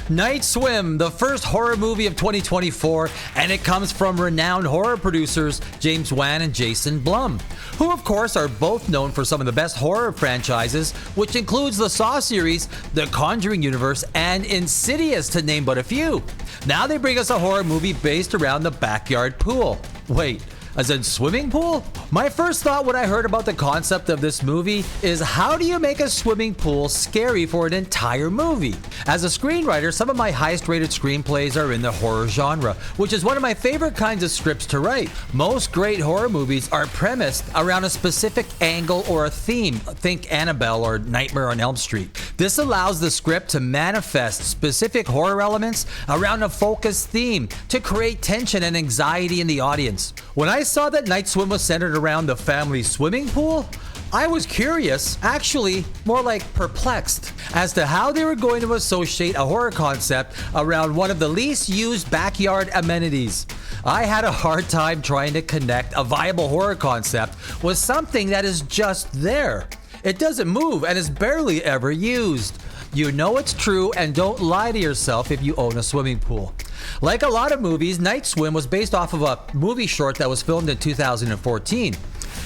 Night Swim, the first horror movie of 2024, and it comes from renowned horror producers James Wan and Jason Blum, who of course are both known for some of the best horror franchises, which includes the Saw series, the Conjuring universe, and Insidious, to name but a few. Now they bring us a horror movie based around the backyard pool. Wait, as in swimming pool? My first thought when I heard about the concept of this movie is, how do you make a swimming pool scary for an entire movie? As a screenwriter, some of my highest rated screenplays are in the horror genre, which is one of my favorite kinds of scripts to write. Most great horror movies are premised around a specific angle or a theme. Think Annabelle or Nightmare on Elm Street. This allows the script to manifest specific horror elements around a focused theme to create tension and anxiety in the audience. When I saw that Night Swim was centered around the family swimming pool, I was curious, actually more like perplexed, as to how they were going to associate a horror concept around one of the least used backyard amenities. I had a hard time trying to connect a viable horror concept with something that is just there. It doesn't move and is barely ever used. You know it's true, and don't lie to yourself if you own a swimming pool. Like a lot of movies, Night Swim was based off of a movie short that was filmed in 2014.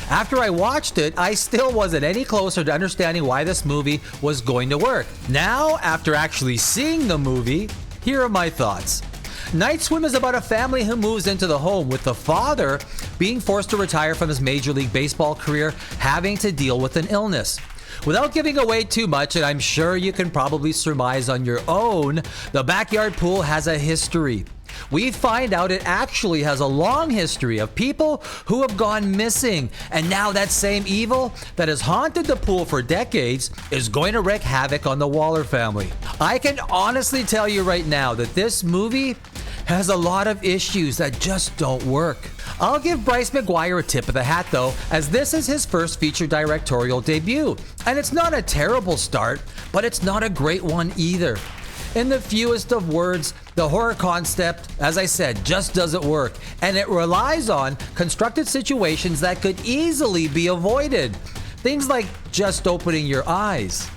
After I watched it, I still wasn't any closer to understanding why this movie was going to work. Now, after actually seeing the movie, here are my thoughts. Night Swim is about a family who moves into the home, with the father being forced to retire from his Major League Baseball career, having to deal with an illness. Without giving away too much, and I'm sure you can probably surmise on your own, the backyard pool has a history. We find out it actually has a long history of people who have gone missing, and now that same evil that has haunted the pool for decades is going to wreak havoc on the Waller family. I can honestly tell you right now that this movie has a lot of issues that just don't work. I'll give Bryce McGuire a tip of the hat though, as this is his first feature directorial debut, and it's not a terrible start, but it's not a great one either. In the fewest of words, the horror concept, as I said, just doesn't work, and it relies on constructed situations that could easily be avoided. Things like just opening your eyes.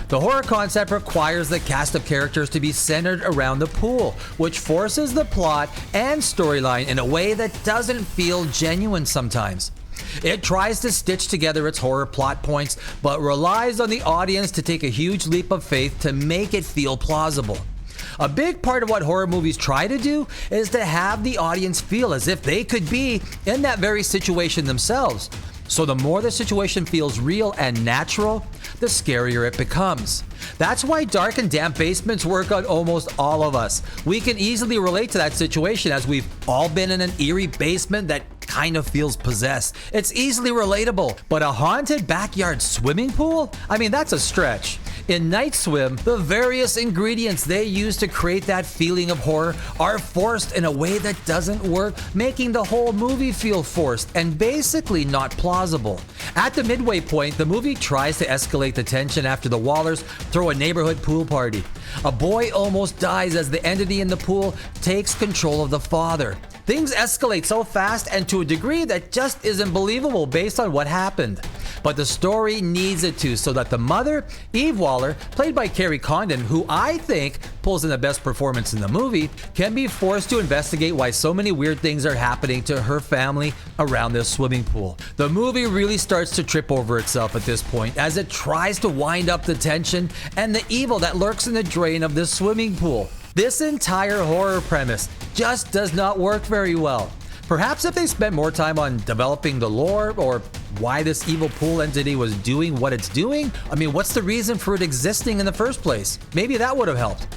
The horror concept requires the cast of characters to be centered around the pool, which forces the plot and storyline in a way that doesn't feel genuine sometimes. It tries to stitch together its horror plot points, but relies on the audience to take a huge leap of faith to make it feel plausible. A big part of what horror movies try to do is to have the audience feel as if they could be in that very situation themselves. So the more the situation feels real and natural, the scarier it becomes. That's why dark and damp basements work on almost all of us. We can easily relate to that situation, as we've all been in an eerie basement that kind of feels possessed. It's easily relatable, but a haunted backyard swimming pool? I mean, that's a stretch. In Night Swim, the various ingredients they use to create that feeling of horror are forced in a way that doesn't work, making the whole movie feel forced and basically not plausible. At the midway point, the movie tries to escalate the tension after the Wallers throw a neighborhood pool party. A boy almost dies as the entity in the pool takes control of the father. Things escalate so fast and to a degree that just isn't believable based on what happened. But the story needs it to, so that the mother, Eve Waller, played by Carrie Condon, who I think pulls in the best performance in the movie, can be forced to investigate why so many weird things are happening to her family around this swimming pool. The movie really starts to trip over itself at this point, as it tries to wind up the tension and the evil that lurks in the drain of this swimming pool. This entire horror premise just does not work very well. Perhaps if they spent more time on developing the lore, or why this evil pool entity was doing what it's doing. I mean, what's the reason for it existing in the first place? Maybe that would have helped.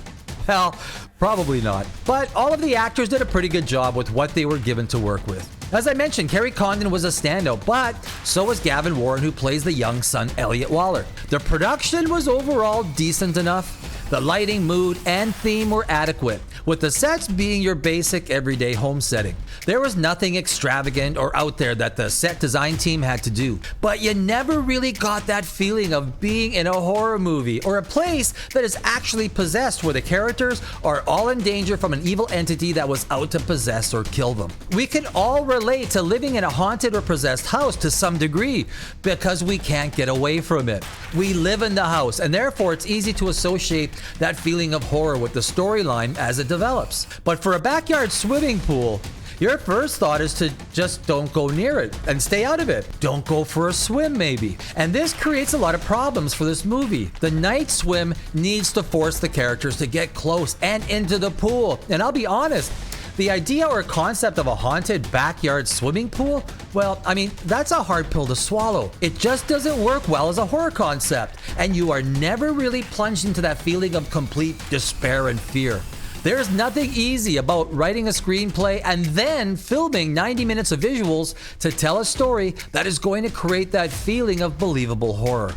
Well, probably not. But all of the actors did a pretty good job with what they were given to work with. As I mentioned, Carrie Condon was a standout, but so was Gavin Warren, who plays the young son Elliot Waller. The production was overall decent enough. The lighting, mood, and theme were adequate, with the sets being your basic everyday home setting. There was nothing extravagant or out there that the set design team had to do, but you never really got that feeling of being in a horror movie or a place that is actually possessed, where the characters are all in danger from an evil entity that was out to possess or kill them. We can all relate to living in a haunted or possessed house to some degree because we can't get away from it. We live in the house, and therefore it's easy to associate that feeling of horror with the storyline as it develops. But for a backyard swimming pool, your first thought is to just don't go near it and stay out of it. Don't go for a swim, maybe. And this creates a lot of problems for this movie. The night swim needs to force the characters to get close and into the pool. And I'll be honest, the idea or concept of a haunted backyard swimming pool, well, I mean, that's a hard pill to swallow. It just doesn't work well as a horror concept, and you are never really plunged into that feeling of complete despair and fear. There's nothing easy about writing a screenplay and then filming 90 minutes of visuals to tell a story that is going to create that feeling of believable horror.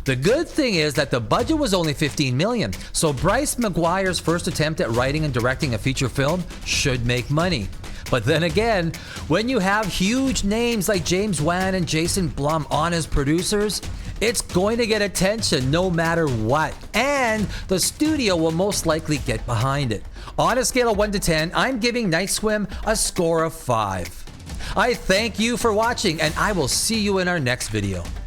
The good thing is that the budget was only $15 million, so Bryce McGuire's first attempt at writing and directing a feature film should make money. But then again, when you have huge names like James Wan and Jason Blum on as producers, it's going to get attention no matter what, and the studio will most likely get behind it. On a scale of 1 to 10, I'm giving Night Swim a score of 5. I thank you for watching, and I will see you in our next video.